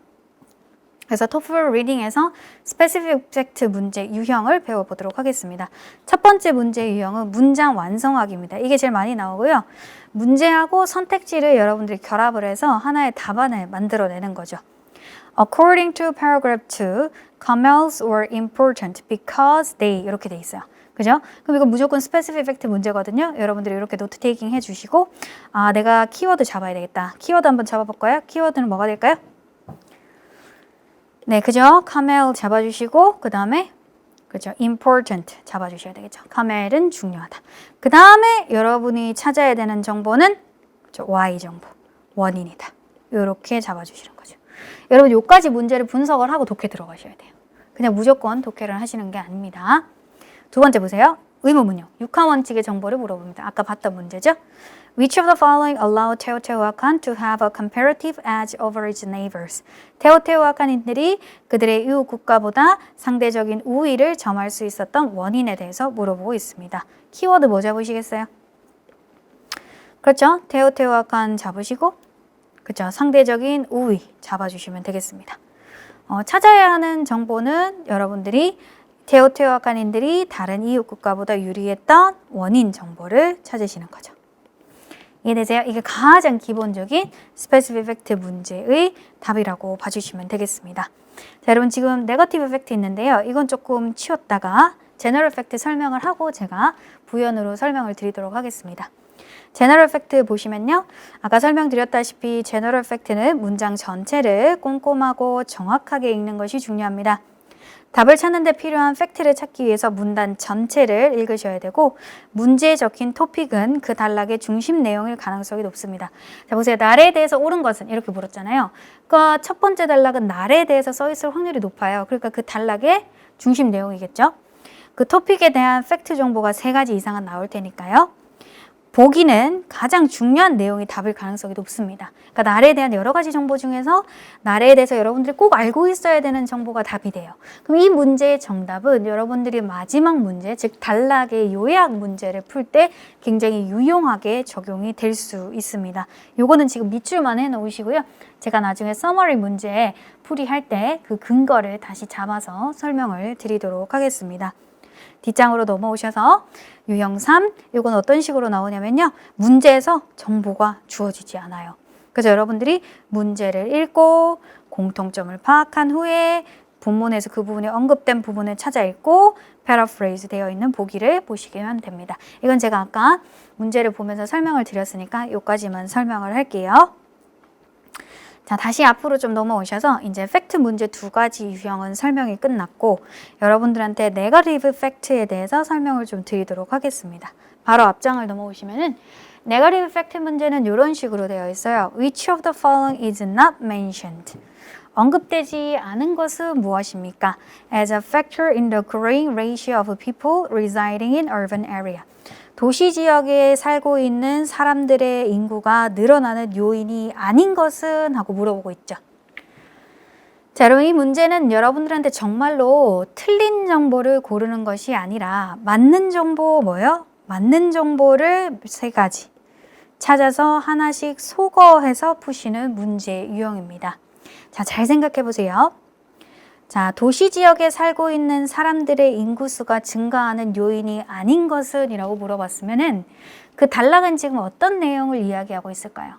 그래서 토플 리딩에서 스페시픽 팩트 문제 유형을 배워보도록 하겠습니다. 첫 번째 문제 유형은 문장 완성하기입니다. 이게 제일 많이 나오고요. 문제하고 선택지를 여러분들이 결합을 해서 하나의 답안을 만들어내는 거죠. According to paragraph 2, camels were important because they 이렇게 돼 있어요. 그죠? 그럼 이거 무조건 스페시픽 팩트 문제거든요. 여러분들이 이렇게 노트 테이킹 해주시고 내가 키워드 잡아야 되겠다. 키워드 한번 잡아볼까요? 키워드는 뭐가 될까요? 네, 그죠? 카멜 잡아주시고 그 다음에 그렇죠. important 잡아주셔야 되겠죠. 카멜은 중요하다. 그 다음에 여러분이 찾아야 되는 정보는 그렇죠. Y 정보, 원인이다. 이렇게 잡아주시는 거죠. 여러분 요까지 문제를 분석을 하고 독해 들어가셔야 돼요. 그냥 무조건 독해를 하시는 게 아닙니다. 두 번째 보세요. 의무문요. 육하 원칙의 정보를 물어봅니다. 아까 봤던 문제죠. Which of the following allow Teotihuacan to have a comparative edge over its neighbors? 테오티후아칸인들이 그들의 이웃 국가보다 상대적인 우위를 점할 수 있었던 원인에 대해서 물어보고 있습니다. 키워드 뭐 잡으시겠어요? 그렇죠. 테오티후아칸 잡으시고 그렇죠. 상대적인 우위 잡아주시면 되겠습니다. 찾아야 하는 정보는 여러분들이 테오티후아칸인들이 다른 이웃 국가보다 유리했던 원인 정보를 찾으시는 거죠. 이해되세요? 이게 가장 기본적인 스페시픽 팩트 문제의 답이라고 봐주시면 되겠습니다. 자, 여러분 지금 네거티브 팩트 있는데요. 이건 조금 치웠다가 제너럴 팩트 설명을 하고 제가 부연으로 설명을 드리도록 하겠습니다. 제너럴 팩트 보시면요. 아까 설명드렸다시피 제너럴 팩트는 문장 전체를 꼼꼼하고 정확하게 읽는 것이 중요합니다. 답을 찾는 데 필요한 팩트를 찾기 위해서 문단 전체를 읽으셔야 되고 문제에 적힌 토픽은 그 단락의 중심 내용일 가능성이 높습니다. 자, 보세요. 날에 대해서 옳은 것은 이렇게 물었잖아요. 그러니까 첫 번째 단락은 날에 대해서 써 있을 확률이 높아요. 그러니까 그 단락의 중심 내용이겠죠. 그 토픽에 대한 팩트 정보가 3가지 이상은 나올 테니까요. 보기는 가장 중요한 내용이 답일 가능성이 높습니다. 그러니까 날에 대한 여러 가지 정보 중에서 날에 대해서 여러분들이 꼭 알고 있어야 되는 정보가 답이 돼요. 그럼 이 문제의 정답은 여러분들이 마지막 문제, 즉 단락의 요약 문제를 풀 때 굉장히 유용하게 적용이 될 수 있습니다. 요거는 지금 밑줄만 해놓으시고요. 제가 나중에 서머리 문제 풀이할 때 그 근거를 다시 잡아서 설명을 드리도록 하겠습니다. 뒷장으로 넘어오셔서 유형 3, 이건 어떤 식으로 나오냐면요. 문제에서 정보가 주어지지 않아요. 그래서 여러분들이 문제를 읽고 공통점을 파악한 후에 본문에서 그 부분이 언급된 부분을 찾아 읽고 패러프레이즈 되어 있는 보기를 보시면 됩니다. 이건 제가 아까 문제를 보면서 설명을 드렸으니까 여기까지만 설명을 할게요. 자, 다시 앞으로 좀 넘어오셔서 이제 팩트 문제 2가지 유형은 설명이 끝났고 여러분들한테 네거티브 팩트에 대해서 설명을 좀 드리도록 하겠습니다. 바로 앞장을 넘어오시면은 네거티브 팩트 문제는 이런 식으로 되어 있어요. Which of the following is not mentioned? 언급되지 않은 것은 무엇입니까? As a factor in the growing ratio of people residing in urban area. 도시 지역에 살고 있는 사람들의 인구가 늘어나는 요인이 아닌 것은 하고 물어보고 있죠. 자, 여러분 이 문제는 여러분들한테 정말로 틀린 정보를 고르는 것이 아니라 맞는 정보 뭐요? 맞는 정보를 3가지 찾아서 하나씩 소거해서 푸시는 문제 유형입니다. 자, 잘 생각해 보세요. 자, 도시 지역에 살고 있는 사람들의 인구수가 증가하는 요인이 아닌 것은 이라고 물어봤으면은 그 단락은 지금 어떤 내용을 이야기하고 있을까요?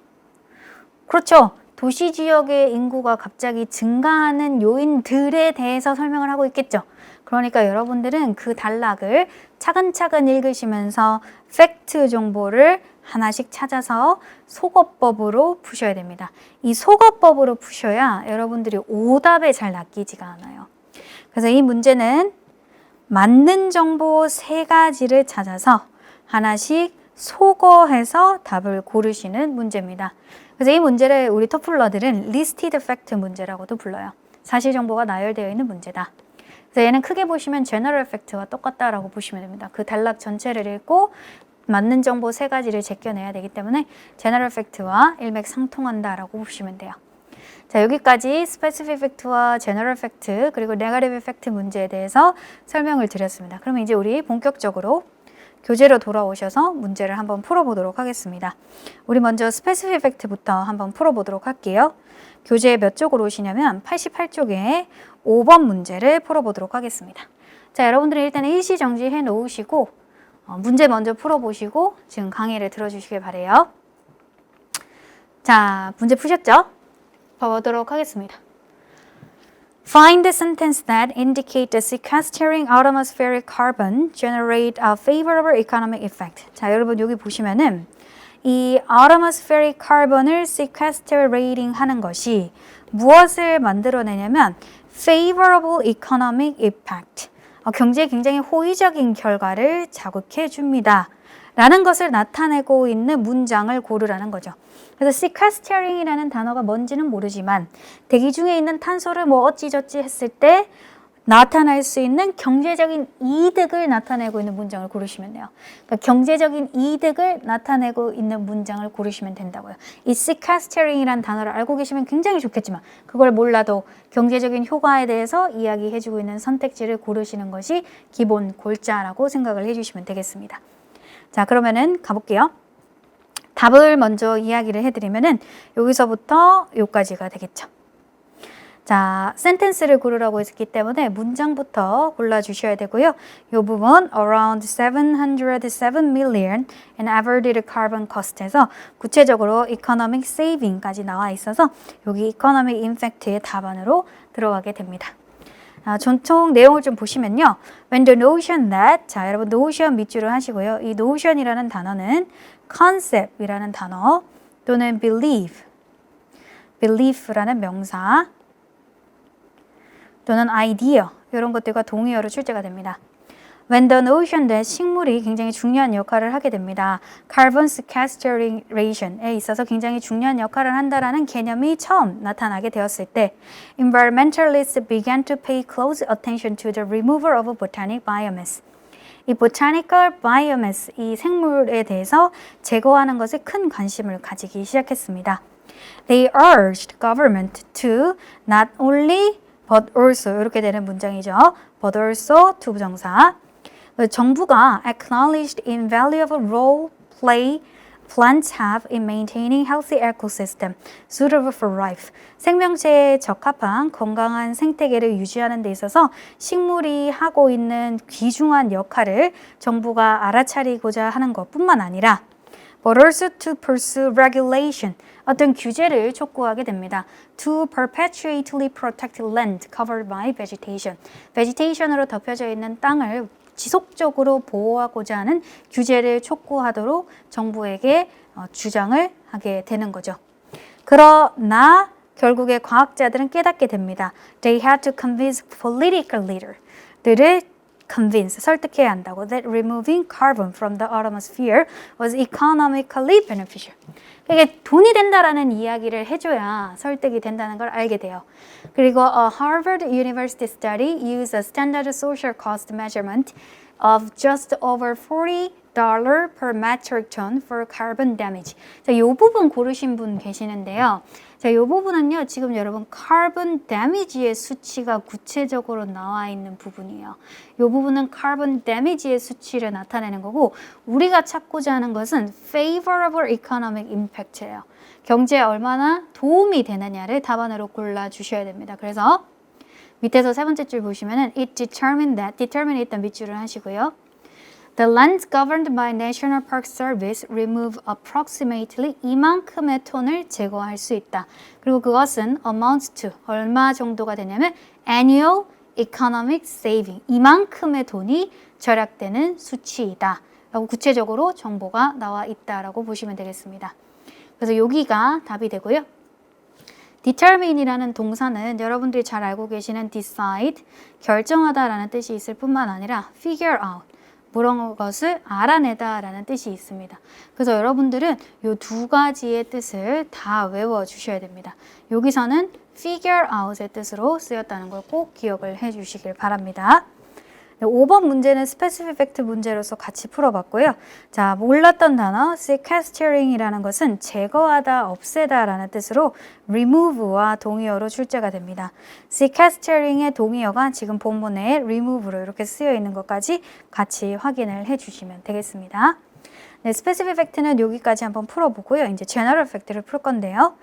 그렇죠. 도시 지역의 인구가 갑자기 증가하는 요인들에 대해서 설명을 하고 있겠죠. 그러니까 여러분들은 그 단락을 차근차근 읽으시면서 팩트 정보를 하나씩 찾아서 소거법으로 푸셔야 됩니다. 이 소거법으로 푸셔야 여러분들이 오답에 잘 낚이지가 않아요. 그래서 이 문제는 맞는 정보 3가지를 찾아서 하나씩 소거해서 답을 고르시는 문제입니다. 그래서 이 문제를 우리 토플러들은 listed fact 문제라고도 불러요. 사실 정보가 나열되어 있는 문제다. 그래서 얘는 크게 보시면 general fact와 똑같다라고 보시면 됩니다. 그 단락 전체를 읽고 맞는 정보 3가지를 제껴내야 되기 때문에 제너럴 팩트와 일맥상통한다라고 보시면 돼요. 자, 여기까지 스페시픽 팩트와 제너럴 팩트 그리고 네거티브 팩트 문제에 대해서 설명을 드렸습니다. 그러면 이제 우리 본격적으로 교재로 돌아오셔서 문제를 한번 풀어보도록 하겠습니다. 우리 먼저 스페시픽 팩트부터 한번 풀어보도록 할게요. 교재 몇 쪽으로 오시냐면 88쪽에 5번 문제를 풀어보도록 하겠습니다. 자, 여러분들이 일단은 일시 정지해 놓으시고 문제 먼저 풀어보시고 지금 강의를 들어주시길 바래요. 자, 문제 푸셨죠? 봐보도록 하겠습니다. Find the sentence that indicate the sequestering atmospheric carbon generate a favorable economic effect. 자, 여러분 여기 보시면은 이 atmospheric carbon을 sequestrating 하는 것이 무엇을 만들어내냐면 favorable economic impact. 경제에 굉장히 호의적인 결과를 자극해 줍니다. 라는 것을 나타내고 있는 문장을 고르라는 거죠. 그래서 sequestrating이라는 단어가 뭔지는 모르지만 대기 중에 있는 탄소를 뭐 어찌저찌 했을 때 나타날 수 있는 경제적인 이득을 나타내고 있는 문장을 고르시면 돼요. 그러니까 경제적인 이득을 나타내고 있는 문장을 고르시면 된다고요. 이 sequestrating이라는 단어를 알고 계시면 굉장히 좋겠지만 그걸 몰라도 경제적인 효과에 대해서 이야기해주고 있는 선택지를 고르시는 것이 기본 골자라고 생각을 해주시면 되겠습니다. 자, 그러면은 가볼게요. 답을 먼저 이야기를 해드리면은 여기서부터 여기까지가 되겠죠. 자, 센텐스를 고르라고 했기 때문에 문장부터 골라주셔야 되고요. 이 부분 around 707 million in averted carbon cost에서 구체적으로 economic saving까지 나와 있어서 여기 economic impact의 답안으로 들어가게 됩니다. 전통 내용을 좀 보시면요. When the notion that, 자, 여러분 notion 밑줄을 하시고요. 이 notion이라는 단어는 concept이라는 단어 또는 belief라는 명사 또는 idea 이런 것들과 동의어로 출제가 됩니다. When the notion that 식물이 굉장히 중요한 역할을 하게 됩니다. Carbon sequestration에 있어서 굉장히 중요한 역할을 한다라는 개념이 처음 나타나게 되었을 때 environmentalists began to pay close attention to the removal of botanic biomass. 이 botanical biomass, 이 생물에 대해서 제거하는 것에 큰 관심을 가지기 시작했습니다. They urged government to not only but also 이렇게 되는 문장이죠. but also to 부정사. 정부가 acknowledged invaluable role plants have in maintaining healthy ecosystem suitable for life. 생명체에 적합한 건강한 생태계를 유지하는 데 있어서 식물이 하고 있는 귀중한 역할을 정부가 알아차리고자 하는 것뿐만 아니라 but also to pursue regulation. 어떤 규제를 촉구하게 됩니다. To perpetually protect land covered by vegetation. vegetation으로 덮여져 있는 땅을 지속적으로 보호하고자 하는 규제를 촉구하도록 정부에게 주장을 하게 되는 거죠. 그러나 결국에 과학자들은 깨닫게 됩니다. They had to convince political leader들을 설득해야 한다고. That removing carbon from the atmosphere was economically beneficial. 이게 돈이 된다라는 이야기를 해줘야 설득이 된다는 걸 알게 돼요. 그리고 a Harvard University study used a standard social cost measurement of just over $40 per metric ton for carbon damage. 자, 이 부분 고르신 분 계시는데요. 자, 이 부분은요, 지금 여러분 carbon damage의 수치가 구체적으로 나와 있는 부분이에요. 이 부분은 carbon damage의 수치를 나타내는 거고, 우리가 찾고자 하는 것은 favorable economic impact예요. 경제에 얼마나 도움이 되느냐를 답안으로 골라주셔야 됩니다. 그래서 밑에서 세 번째 줄 보시면은 it determined that, determine 일단 밑줄을 하시고요. The lands governed by National Park Service remove approximately 이만큼의 톤을 제거할 수 있다. 그리고 그것은 amounts to 얼마 정도가 되냐면 annual economic saving 이만큼의 돈이 절약되는 수치이다. 라고 구체적으로 정보가 나와 있다라고 보시면 되겠습니다. 그래서 여기가 답이 되고요. determine이라는 동사는 여러분들이 잘 알고 계시는 decide, 결정하다라는 뜻이 있을 뿐만 아니라 figure out, 그런 것을 알아내다 라는 뜻이 있습니다. 그래서 여러분들은 이 두 가지의 뜻을 다 외워주셔야 됩니다. 여기서는 figure out의 뜻으로 쓰였다는 걸 꼭 기억을 해 주시길 바랍니다. 5번 문제는 specific fact 문제로서 같이 풀어봤고요. 자, 몰랐던 단어 sequestrating이라는 것은 제거하다, 없애다 라는 뜻으로 remove와 동의어로 출제가 됩니다. sequestrating의 동의어가 지금 본문에 remove로 이렇게 쓰여 있는 것까지 같이 확인을 해주시면 되겠습니다. 네, specific fact는 여기까지 한번 풀어보고요. 이제 general fact를 풀 건데요.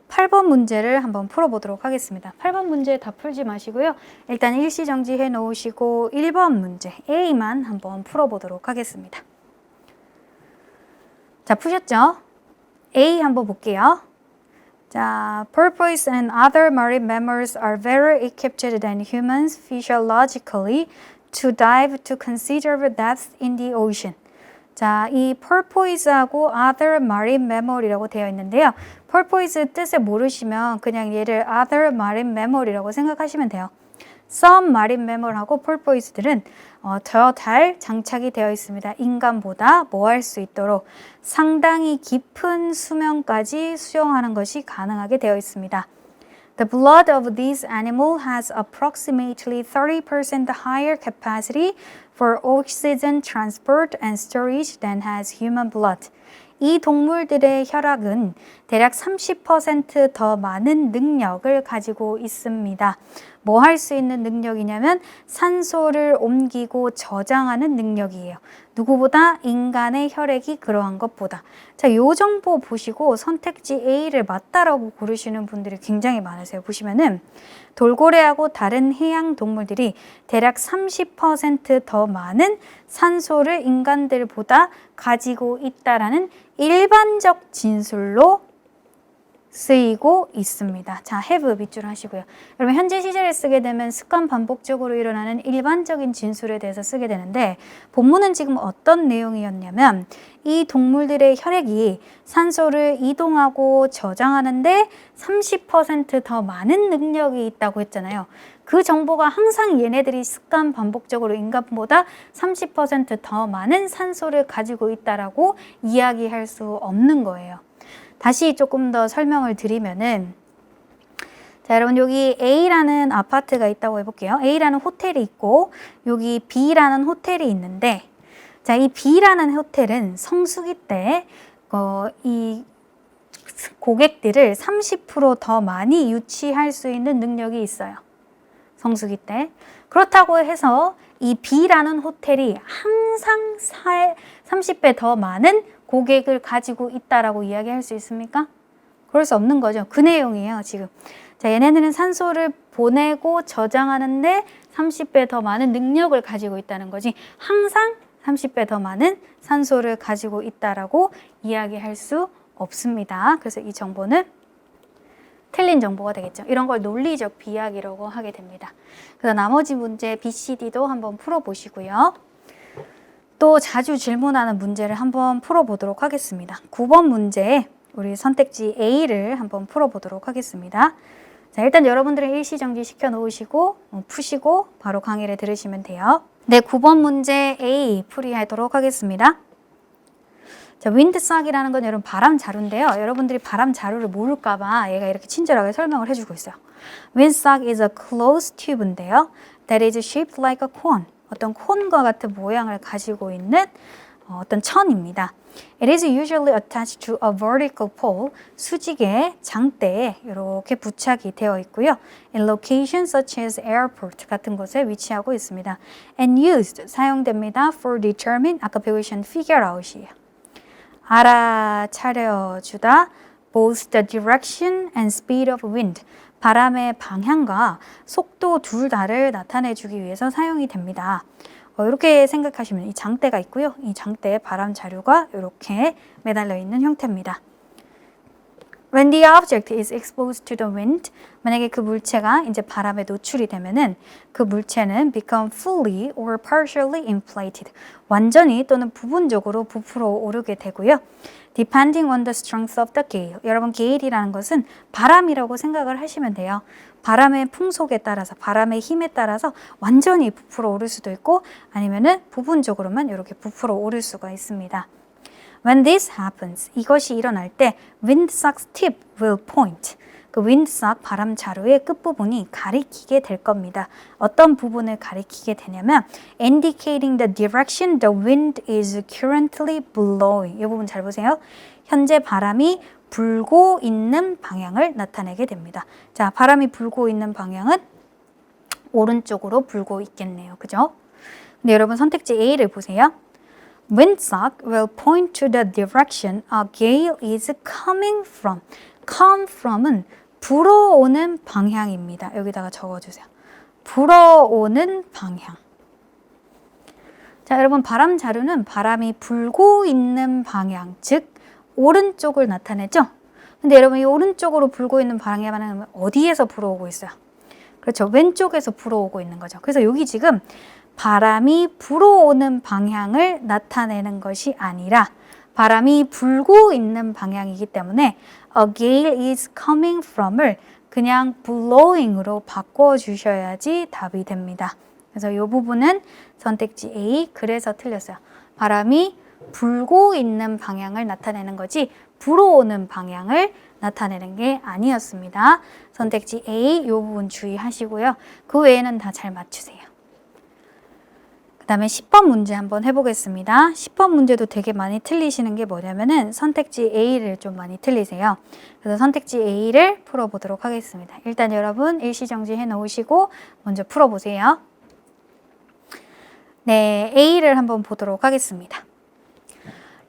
8번 문제를 한번 풀어보도록 하겠습니다. 8번 문제 다 풀지 마시고요. 일단 일시 정지해 놓으시고 1번 문제 A만 한번 풀어보도록 하겠습니다. 자, 푸셨죠? A 한번 볼게요. 자, porpoise and other marine mammals are better equipped than humans physiologically to dive to considerable depths in the ocean. 자, 이 porpoise하고 other marine mammal이라고 되어 있는데요. porpoise 뜻을 모르시면 그냥 얘를 other marine mammal이라고 생각하시면 돼요. Some marine mammal하고 porpoise들은 더 잘 장착이 되어 있습니다. 인간보다 뭐 할 수 있도록 상당히 깊은 수명까지 수용하는 것이 가능하게 되어 있습니다. The blood of this animal has approximately 30% higher capacity for oxygen transport and storage than has human blood. 이 동물들의 혈액은 대략 30% 더 많은 능력을 가지고 있습니다. 뭐 할 수 있는 능력이냐면 산소를 옮기고 저장하는 능력이에요. 누구보다 인간의 혈액이 그러한 것보다. 자, 요 정보 보시고 선택지 A를 맞다라고 고르시는 분들이 굉장히 많으세요. 보시면은 돌고래하고 다른 해양 동물들이 대략 30% 더 많은 산소를 인간들보다 가지고 있다라는 일반적 진술로 쓰이고 있습니다. 자, have 밑줄 하시고요. 여러분 현재 시제를 쓰게 되면 습관 반복적으로 일어나는 일반적인 진술에 대해서 쓰게 되는데 본문은 지금 어떤 내용이었냐면 이 동물들의 혈액이 산소를 이동하고 저장하는데 30%더 많은 능력이 있다고 했잖아요. 그 정보가 항상 얘네들이 습관 반복적으로 인간보다 30%더 많은 산소를 가지고 있다라고 이야기할 수 없는 거예요. 다시 조금 더 설명을 드리면은 자, 여러분 여기 A라는 아파트가 있다고 해볼게요. A라는 호텔이 있고 여기 B라는 호텔이 있는데 자, 이 B라는 호텔은 성수기 때 이 고객들을 30%더 많이 유치할 수 있는 능력이 있어요. 성수기 때. 그렇다고 해서 이 B라는 호텔이 항상 30배 더 많은 고객을 가지고 있다라고 이야기할 수 있습니까? 그럴 수 없는 거죠. 그 내용이에요, 지금. 자, 얘네들은 산소를 보내고 저장하는데 30배 더 많은 능력을 가지고 있다는 거지. 항상 30배 더 많은 산소를 가지고 있다라고 이야기할 수 없습니다. 그래서 이 정보는 틀린 정보가 되겠죠. 이런 걸 논리적 비약이라고 하게 됩니다. 그래서 나머지 문제 B, C, D도 한번 풀어보시고요. 또 자주 질문하는 문제를 한번 풀어보도록 하겠습니다. 9번 문제 우리 선택지 A를 한번 풀어보도록 하겠습니다. 자, 일단 여러분들은 일시정지 시켜 놓으시고 푸시고 바로 강의를 들으시면 돼요. 네, 9번 문제 A 풀이하도록 하겠습니다. 자, windsock이라는 건 여러분 바람 자루인데요. 여러분들이 바람 자루를 모를까 봐 얘가 이렇게 친절하게 설명을 해주고 있어요. windsock is a closed tube인데요. that is shaped like a cone. 어떤 콘과 같은 모양을 가지고 있는 어떤 천입니다. It is usually attached to a vertical pole, 수직의 장대에 이렇게 부착이 되어 있고요. In locations such as airport 같은 곳에 위치하고 있습니다. And used, 사용됩니다. For determine, 아까 배우신 figure out이에요. 알아차려주다, both the direction and speed of wind. 바람의 방향과 속도 둘 다를 나타내주기 위해서 사용이 됩니다. 이렇게 생각하시면 이 장대가 있고요. 이 장대에 바람 자루가 이렇게 매달려 있는 형태입니다. When the object is exposed to the wind, 만약에 그 물체가 이제 바람에 노출이 되면은 그 물체는 become fully or partially inflated. 완전히 또는 부분적으로 부풀어 오르게 되고요. Depending on the strength of the gale. 여러분 gale이라는 것은 바람이라고 생각을 하시면 돼요. 바람의 풍속에 따라서 바람의 힘에 따라서 완전히 부풀어 오를 수도 있고 아니면은 부분적으로만 이렇게 부풀어 오를 수가 있습니다. When this happens, 이것이 일어날 때 windsock's tip will point. 그 windsock 바람 자루의 끝부분이 가리키게 될 겁니다. 어떤 부분을 가리키게 되냐면 indicating the direction the wind is currently blowing. 이 부분 잘 보세요. 현재 바람이 불고 있는 방향을 나타내게 됩니다. 자, 바람이 불고 있는 방향은 오른쪽으로 불고 있겠네요. 그죠? 근데 여러분 선택지 A를 보세요. Windsock will point to the direction a gale is coming from. Come from은 불어오는 방향입니다. 여기다가 적어주세요. 불어오는 방향. 자, 여러분 바람 자루는 바람이 불고 있는 방향, 즉 오른쪽을 나타내죠. 근데 여러분 이 오른쪽으로 불고 있는 방향은 어디에서 불어오고 있어요? 그렇죠. 왼쪽에서 불어오고 있는 거죠. 그래서 여기 지금 바람이 불어오는 방향을 나타내는 것이 아니라 바람이 불고 있는 방향이기 때문에 a gale is coming from을 그냥 blowing으로 바꿔주셔야지 답이 됩니다. 그래서 이 부분은 선택지 A, 그래서 틀렸어요. 바람이 불고 있는 방향을 나타내는 거지 불어오는 방향을 나타내는 게 아니었습니다. 선택지 A, 이 부분 주의하시고요. 그 외에는 다 잘 맞추세요. 그 다음에 10번 문제 한번 해보겠습니다. 10번 문제도 되게 많이 틀리시는 게 뭐냐면은 선택지 A를 좀 많이 틀리세요. 그래서 선택지 A를 풀어보도록 하겠습니다. 일단 여러분 일시정지 해놓으시고 먼저 풀어보세요. 네, A를 한번 보도록 하겠습니다.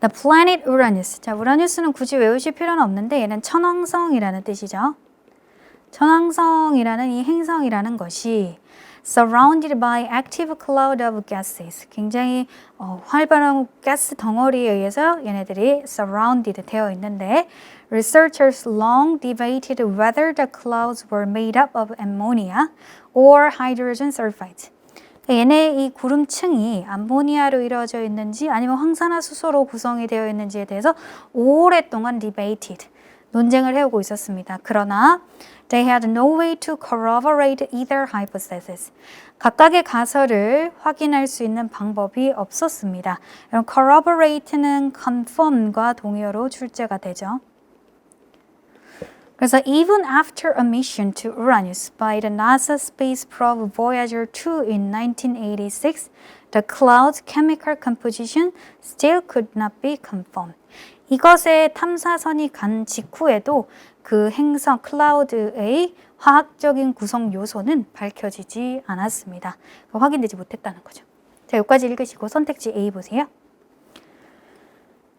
The planet Uranus. 자, 우라누스는 굳이 외우실 필요는 없는데 얘는 천왕성이라는 뜻이죠. 천왕성이라는 이 행성이라는 것이 surrounded by active cloud of gases. 굉장히 활발한 가스 덩어리에 의해서 얘네들이 surrounded 되어 있는데 researchers long debated whether the clouds were made up of ammonia or hydrogen sulfide. 얘네 이 구름층이 암모니아로 이루어져 있는지 아니면 황산화수소로 구성이 되어 있는지에 대해서 오랫동안 debated, 논쟁을 해오고 있었습니다. 그러나 they had no way to corroborate either hypothesis. 각각의 가설을 확인할 수 있는 방법이 없었습니다. 그럼 corroborate는 confirm과 동의어로 출제가 되죠. 그래서 even after a mission to Uranus by the NASA space probe Voyager 2 in 1986, the cloud's chemical composition still could not be confirmed. 이것에 탐사선이 간 직후에도 그 행성 클라우드의 화학적인 구성 요소는 밝혀지지 않았습니다. 확인되지 못했다는 거죠. 자, 여기까지 읽으시고 선택지 A 보세요.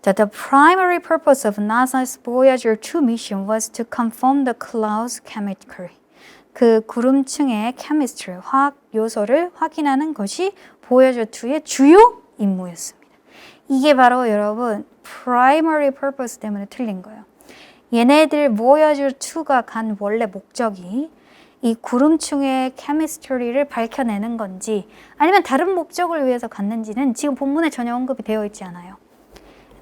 The primary purpose of NASA's Voyager 2 mission was to confirm the cloud's chemistry. 그 구름층의 chemistry, 화학 요소를 확인하는 것이 Voyager 2의 주요 임무였습니다. 이게 바로 여러분 primary purpose 때문에 틀린 거예요. 얘네들 Voyager 2가 간 원래 목적이 이 구름층의 chemistry를 밝혀내는 건지 아니면 다른 목적을 위해서 갔는지는 지금 본문에 전혀 언급이 되어 있지 않아요.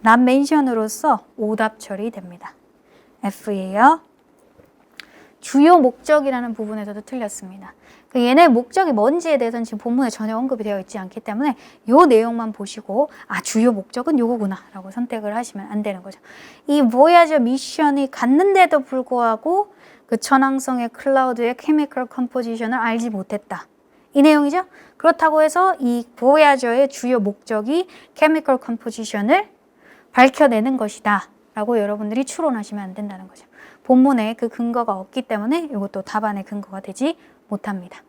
not mention으로서 오답 처리됩니다. F예요. 주요 목적이라는 부분에서도 틀렸습니다. 얘네 목적이 뭔지에 대해서는 지금 본문에 전혀 언급이 되어 있지 않기 때문에 이 내용만 보시고 아 주요 목적은 요거구나 라고 선택을 하시면 안 되는 거죠. 이 보야저 미션이 갔는데도 불구하고 그 천왕성의 클라우드의 케미컬 컴포지션을 알지 못했다. 이 내용이죠. 그렇다고 해서 이 보야저의 주요 목적이 케미컬 컴포지션을 밝혀내는 것이다 라고 여러분들이 추론하시면 안 된다는 거죠. 본문에 그 근거가 없기 때문에 이것도 답안의 근거가 되지 못합니다.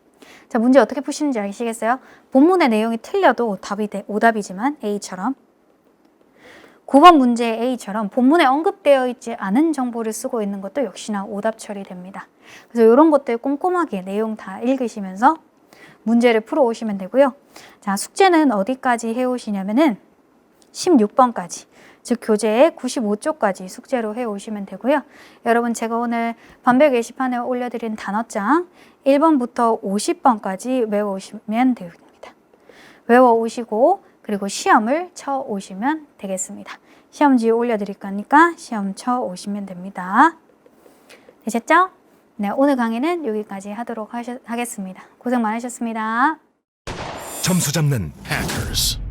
자, 문제 어떻게 푸시는지 아시겠어요? 본문의 내용이 틀려도 답이 오답이지만 A처럼 9번 문제 A처럼 본문에 언급되어 있지 않은 정보를 쓰고 있는 것도 역시나 오답 처리됩니다. 그래서 이런 것들 꼼꼼하게 내용 다 읽으시면서 문제를 풀어오시면 되고요. 자, 숙제는 어디까지 해오시냐면은 16번까지. 즉 교재의 95쪽까지 숙제로 해오시면 되고요. 여러분 제가 오늘 반별 게시판에 올려드린 단어장 1번부터 50번까지 외워오시면 됩니다. 외워오시고 그리고 시험을 쳐오시면 되겠습니다. 시험지에 올려드릴 거니까 시험 쳐오시면 됩니다. 되셨죠? 네, 오늘 강의는 여기까지 하도록 하겠습니다. 고생 많으셨습니다. 점수 잡는 Hackers.